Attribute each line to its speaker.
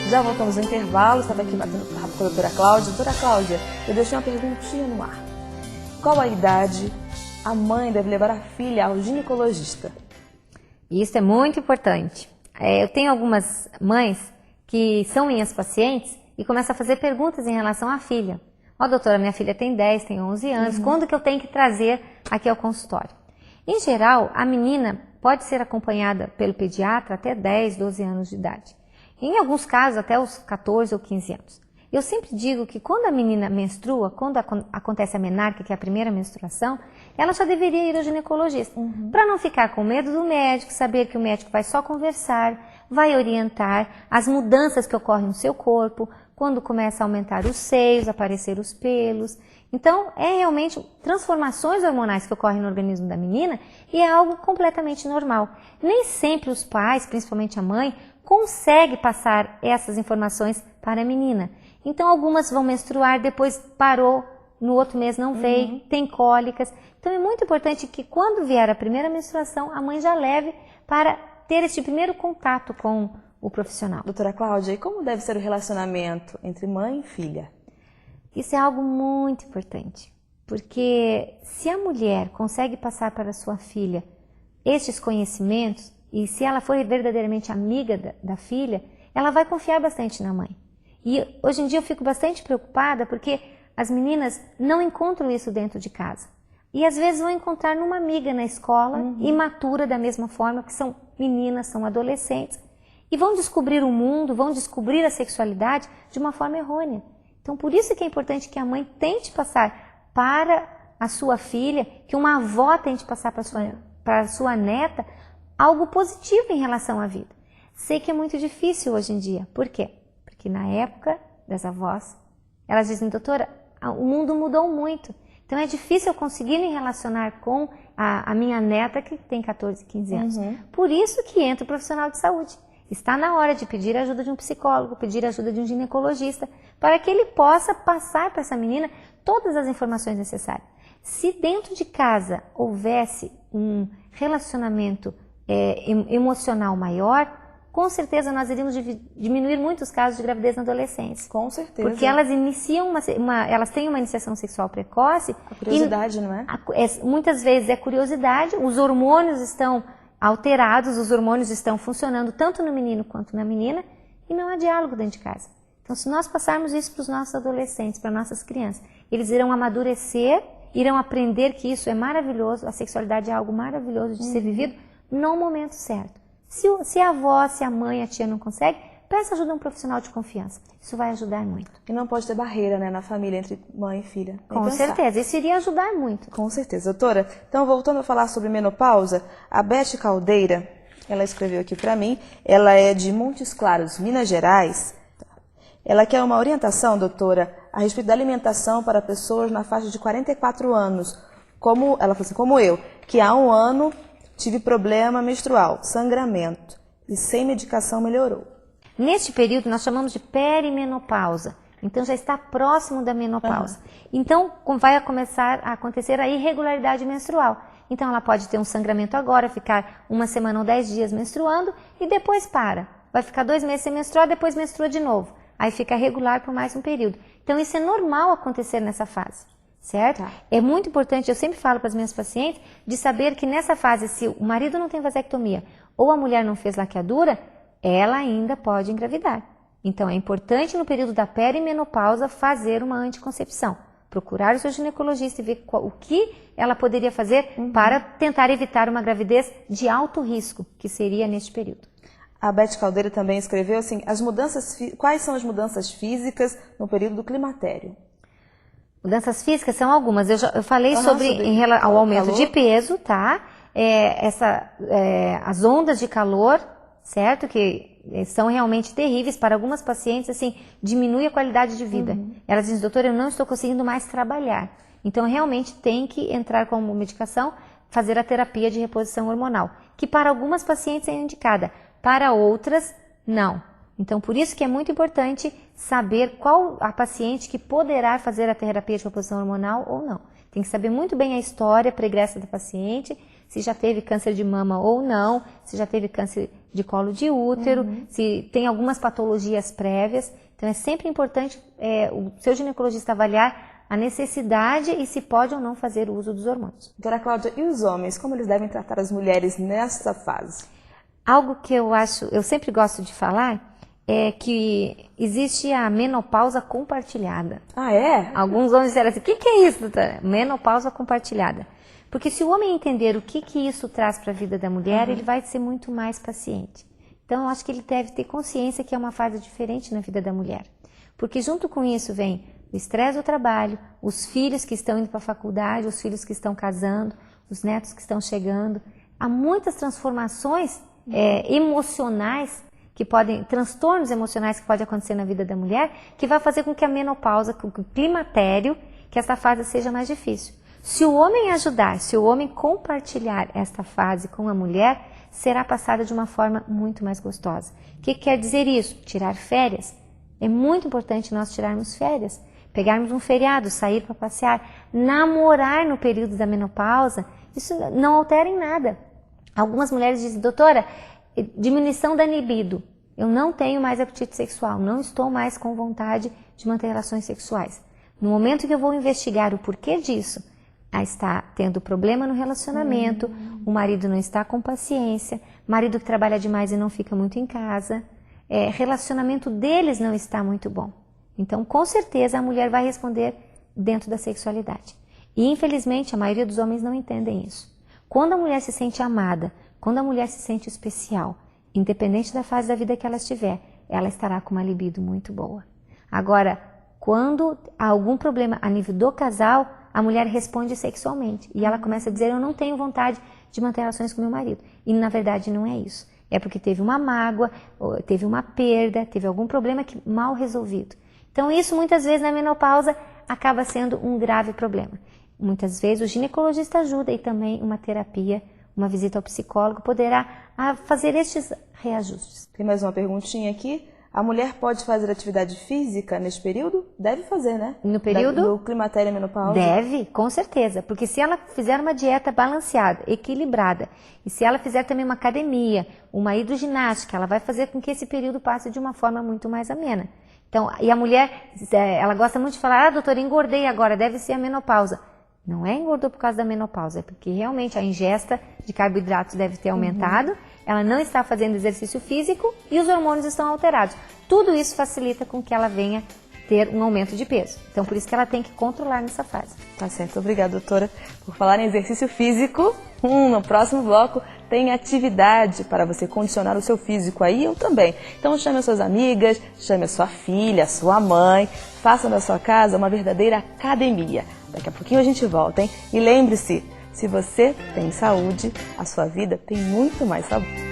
Speaker 1: Já voltamos ao intervalo, estava aqui batendo papo com a doutora Cláudia. Doutora Cláudia, eu deixei uma perguntinha no ar. Qual a idade a mãe deve levar a filha ao ginecologista?
Speaker 2: Isso é muito importante. Eu tenho algumas mães que são minhas pacientes e começam a fazer perguntas em relação à filha. Ó, doutora, minha filha tem 10, tem 11 anos, quando que eu tenho que trazer aqui ao consultório? Em geral, a menina pode ser acompanhada pelo pediatra até 10, 12 anos de idade. Em alguns casos, até os 14 ou 15 anos. Eu sempre digo que quando a menina menstrua, quando acontece a menarca, que é a primeira menstruação, ela já deveria ir ao ginecologista. Para não ficar com medo do médico, saber que o médico vai só conversar, vai orientar as mudanças que ocorrem no seu corpo, quando começa a aumentar os seios, aparecer os pelos. Então, é realmente transformações hormonais que ocorrem no organismo da menina e é algo completamente normal. Nem sempre os pais, principalmente a mãe, conseguem passar essas informações para a menina. Então, algumas vão menstruar, depois parou, no outro mês não veio, tem cólicas. Então, é muito importante que quando vier a primeira menstruação, a mãe já leve para ter esse primeiro contato com o profissional.
Speaker 1: Doutora Cláudia, e como deve ser o relacionamento entre mãe e filha?
Speaker 2: Isso é algo muito importante, porque se a mulher consegue passar para a sua filha estes conhecimentos, e se ela for verdadeiramente amiga da filha, ela vai confiar bastante na mãe. E hoje em dia eu fico bastante preocupada porque as meninas não encontram isso dentro de casa. E às vezes vão encontrar numa amiga na escola, imatura da mesma forma, que são meninas, são adolescentes, e vão descobrir o mundo, vão descobrir a sexualidade de uma forma errônea. Então por isso que é importante que a mãe tente passar para a sua filha, que uma avó tente passar para a sua neta, algo positivo em relação à vida. Sei que é muito difícil hoje em dia. Por quê? Porque na época das avós, elas dizem, doutora, o mundo mudou muito. Então é difícil eu conseguir me relacionar com a minha neta que tem 14, 15 anos. Por isso que entra o profissional de saúde. Está na hora de pedir a ajuda de um psicólogo, pedir a ajuda de um ginecologista, para que ele possa passar para essa menina todas as informações necessárias. Se dentro de casa houvesse um relacionamento emocional maior, com certeza nós iríamos diminuir muitos casos de gravidez na adolescência.
Speaker 1: Com certeza.
Speaker 2: Porque elas iniciam elas têm uma iniciação sexual precoce.
Speaker 1: A curiosidade, não é?
Speaker 2: Muitas vezes é curiosidade, os hormônios estão alterados, os hormônios estão funcionando tanto no menino quanto na menina e não há diálogo dentro de casa. Então, se nós passarmos isso para os nossos adolescentes, para nossas crianças, eles irão amadurecer, irão aprender que isso é maravilhoso, a sexualidade é algo maravilhoso de ser vivido no momento certo. Se a avó, se a mãe, a tia não consegue, peça ajuda a um profissional de confiança. Isso vai ajudar muito.
Speaker 1: E não pode ter barreira, né, na família entre mãe e filha.
Speaker 2: Com certeza, isso iria ajudar muito.
Speaker 1: Com certeza. Doutora, então voltando a falar sobre menopausa, a Beth Caldeira, ela escreveu aqui para mim, ela é de Montes Claros, Minas Gerais. Ela quer uma orientação, doutora, a respeito da alimentação para pessoas na faixa de 44 anos, ela falou assim, como eu, que há um ano tive problema menstrual, sangramento, e sem medicação melhorou.
Speaker 2: Neste período nós chamamos de perimenopausa, então já está próximo da menopausa. Então vai começar a acontecer a irregularidade menstrual. Então ela pode ter um sangramento agora, ficar uma semana ou 10 dias menstruando e depois para. Vai ficar 2 meses sem menstruar, depois menstrua de novo. Aí fica regular por mais um período. Então isso é normal acontecer nessa fase. Certo? É muito importante, eu sempre falo para as minhas pacientes, de saber que nessa fase, se o marido não tem vasectomia ou a mulher não fez laqueadura, ela ainda pode engravidar. Então é importante no período da perimenopausa fazer uma anticoncepção. Procurar o seu ginecologista e ver o que ela poderia fazer para tentar evitar uma gravidez de alto risco, que seria neste período.
Speaker 1: A Beth Caldeira também escreveu assim, quais são as mudanças físicas no período do climatério?
Speaker 2: Mudanças físicas são algumas. Eu falei sobre o aumento de peso, tá? As ondas de calor, certo? Que são realmente terríveis para algumas pacientes, assim, diminui a qualidade de vida. Elas dizem, doutora, eu não estou conseguindo mais trabalhar. Então, realmente tem que entrar com medicação, fazer a terapia de reposição hormonal, que para algumas pacientes é indicada, para outras, não. Então, por isso que é muito importante saber qual a paciente que poderá fazer a terapia de reposição hormonal ou não. Tem que saber muito bem a história pregressa da paciente, se já teve câncer de mama ou não, se já teve câncer de colo de útero, se tem algumas patologias prévias. Então é sempre importante o seu ginecologista avaliar a necessidade e se pode ou não fazer o uso dos hormônios.
Speaker 1: Doutora Cláudia, e os homens, como eles devem tratar as mulheres nessa fase?
Speaker 2: Algo que eu sempre gosto de falar, é que existe a menopausa compartilhada.
Speaker 1: Ah, é?
Speaker 2: Alguns homens disseram assim, o que é isso, doutora? Menopausa compartilhada. Porque se o homem entender o que isso traz para a vida da mulher, ele vai ser muito mais paciente. Então, eu acho que ele deve ter consciência que é uma fase diferente na vida da mulher. Porque junto com isso vem o estresse do trabalho, os filhos que estão indo para a faculdade, os filhos que estão casando, os netos que estão chegando. Há muitas transformações emocionais transtornos emocionais que podem acontecer na vida da mulher, que vai fazer com que a menopausa, com que o climatério, que essa fase seja mais difícil. Se o homem ajudar, se o homem compartilhar esta fase com a mulher, será passada de uma forma muito mais gostosa. O que quer dizer isso? Tirar férias. É muito importante nós tirarmos férias, pegarmos um feriado, sair para passear, namorar no período da menopausa, isso não altera em nada. Algumas mulheres dizem, doutora, diminuição da libido. Eu não tenho mais apetite sexual, não estou mais com vontade de manter relações sexuais. No momento que eu vou investigar o porquê disso, está tendo problema no relacionamento, o marido não está com paciência, marido que trabalha demais e não fica muito em casa, relacionamento deles não está muito bom. Então, com certeza, a mulher vai responder dentro da sexualidade. E, infelizmente, a maioria dos homens não entendem isso. Quando a mulher se sente amada, quando a mulher se sente especial, independente da fase da vida que ela estiver, ela estará com uma libido muito boa. Agora, quando há algum problema a nível do casal, a mulher responde sexualmente. E ela começa a dizer, eu não tenho vontade de manter relações com meu marido. E, na verdade, não é isso. É porque teve uma mágoa, teve uma perda, teve algum problema mal resolvido. Então, isso, muitas vezes, na menopausa, acaba sendo um grave problema. Muitas vezes, o ginecologista ajuda e também uma terapia, uma visita ao psicólogo poderá fazer estes reajustes.
Speaker 1: Tem mais uma perguntinha aqui. A mulher pode fazer atividade física neste período? Deve fazer, né?
Speaker 2: No período?
Speaker 1: No climatério e menopausa?
Speaker 2: Deve, com certeza. Porque se ela fizer uma dieta balanceada, equilibrada, e se ela fizer também uma academia, uma hidroginástica, ela vai fazer com que esse período passe de uma forma muito mais amena. Então, e a mulher, ela gosta muito de falar, doutora, engordei agora, deve ser a menopausa. Não é engordou por causa da menopausa, é porque realmente a ingesta de carboidratos deve ter aumentado, ela não está fazendo exercício físico e os hormônios estão alterados. Tudo isso facilita com que ela venha ter um aumento de peso. Então, por isso que ela tem que controlar nessa fase.
Speaker 1: Tá certo. Obrigada, doutora, por falar em exercício físico. No próximo bloco tem atividade para você condicionar o seu físico aí, eu também. Então, chame as suas amigas, chame a sua filha, a sua mãe, faça na sua casa uma verdadeira academia. Daqui a pouquinho a gente volta, hein? E lembre-se, se você tem saúde, a sua vida tem muito mais saúde.